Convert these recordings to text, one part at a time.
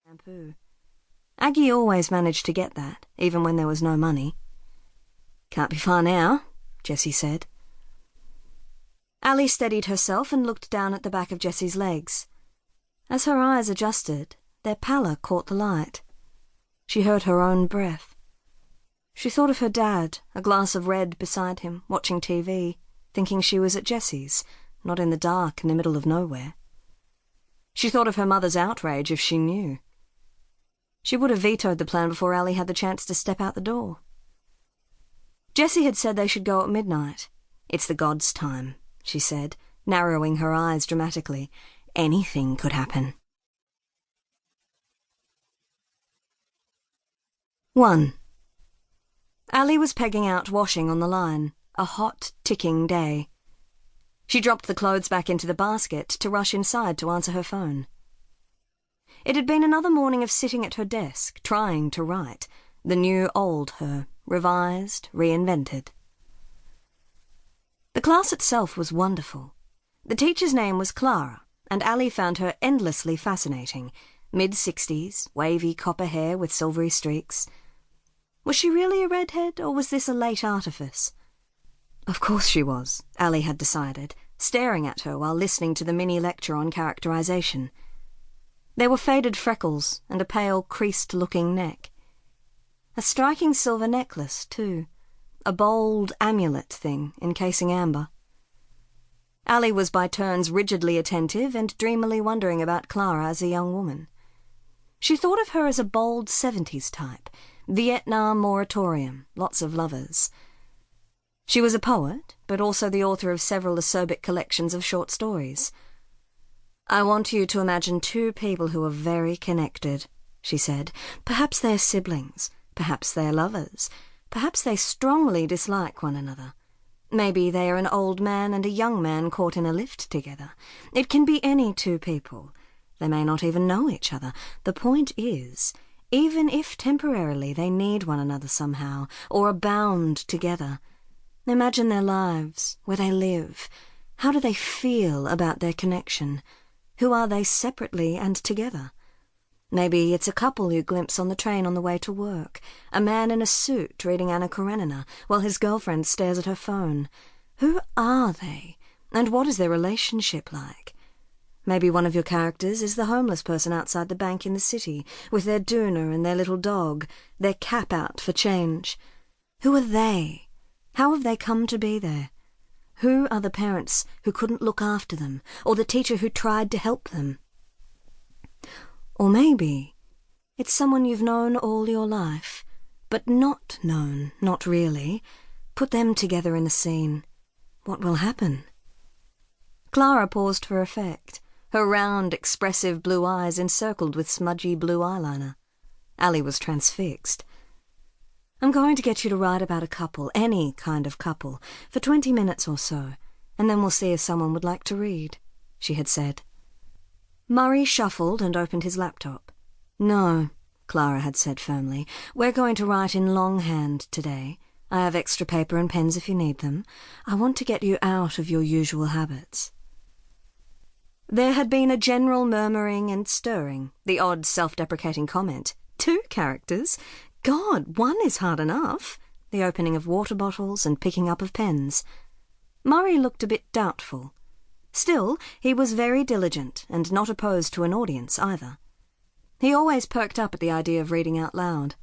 shampoo. Aggie always managed to get that, even when there was no money. "Can't be far now," Jessie said. Ali steadied herself and looked down at the back of Jessie's legs. As her eyes adjusted, their pallor caught the light. She heard her own breath. She thought of her dad, a glass of red beside him, watching TV, thinking she was at Jessie's, not in the dark in the middle of nowhere. She thought of her mother's outrage if she knew. She would have vetoed the plan before Ali had the chance to step out the door. Jessie had said they should go at midnight. "It's the gods' time," she said, narrowing her eyes dramatically. "Anything could happen." 1. Ali was pegging out washing on the line, a hot, ticking day. She dropped the clothes back into the basket to rush inside to answer her phone. It had been another morning of sitting at her desk, trying to write, the new old her, revised, reinvented. The class itself was wonderful. The teacher's name was Clara, and Ali found her endlessly fascinating, mid-60s, wavy copper hair with silvery streaks. Was she really a redhead, or was this a late artifice? Of course she was, Ali had decided, staring at her while listening to the mini-lecture on characterization. There were faded freckles and a pale, creased-looking neck. A striking silver necklace, too, a bold amulet thing encasing amber. Ali was by turns rigidly attentive and dreamily wondering about Clara as a young woman. She thought of her as a bold 70s type, Vietnam moratorium, lots of lovers. She was a poet, but also the author of several acerbic collections of short stories. "I want you to imagine two people who are very connected," she said. "Perhaps they're siblings, perhaps they're lovers, perhaps they strongly dislike one another. Maybe they are an old man and a young man caught in a lift together. It can be any two people. They may not even know each other. The point is, even if temporarily they need one another somehow, or are bound together, imagine their lives, where they live. How do they feel about their connection? Who are they separately and together? Maybe it's a couple you glimpse on the train on the way to work, a man in a suit reading Anna Karenina while his girlfriend stares at her phone. Who are they, and what is their relationship like? Maybe one of your characters is the homeless person outside the bank in the city, with their doona and their little dog, their cap out for change. Who are they? How have they come to be there? Who are the parents who couldn't look after them, or the teacher who tried to help them? Or maybe it's someone you've known all your life, but not known, not really. Put them together in a scene. What will happen? Clara paused for effect, her round, expressive blue eyes encircled with smudgy blue eyeliner. Ali was transfixed. "I'm going to get you to write about a couple, any kind of couple, for 20 minutes or so, and then we'll see if someone would like to read," she had said. Murray shuffled and opened his laptop. "No," Clara had said firmly, "we're going to write in longhand today. I have extra paper and pens if you need them. I want to get you out of your usual habits." There had been a general murmuring and stirring, the odd self-deprecating comment. 2 characters? God, 1 is hard enough. The opening of water bottles and picking up of pens. Murray looked a bit doubtful. Still, he was very diligent and not opposed to an audience either. He always perked up at the idea of reading out loud.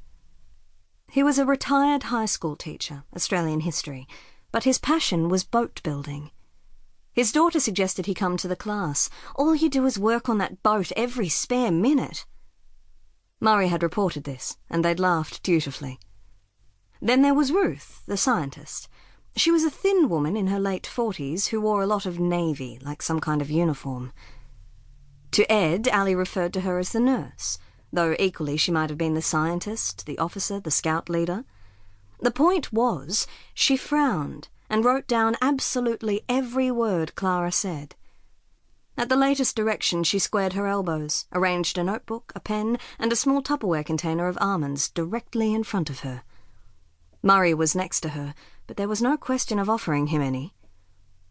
He was a retired high school teacher, Australian history, but his passion was boat building. His daughter suggested he come to the class. "All you do is work on that boat every spare minute." Murray had reported this, and they'd laughed dutifully. Then there was Ruth, the scientist. She was a thin woman in her late 40s who wore a lot of navy, like some kind of uniform. To Ed, Ali referred to her as the nurse, though equally she might have been the scientist, the officer, the scout leader. The point was, she frowned and wrote down absolutely every word Clara said. At the latest direction, she squared her elbows, arranged a notebook, a pen, and a small Tupperware container of almonds directly in front of her. Murray was next to her, but there was no question of offering him any.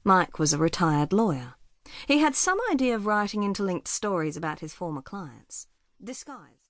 Mike was a retired lawyer. He had some idea of writing interlinked stories about his former clients, disguised.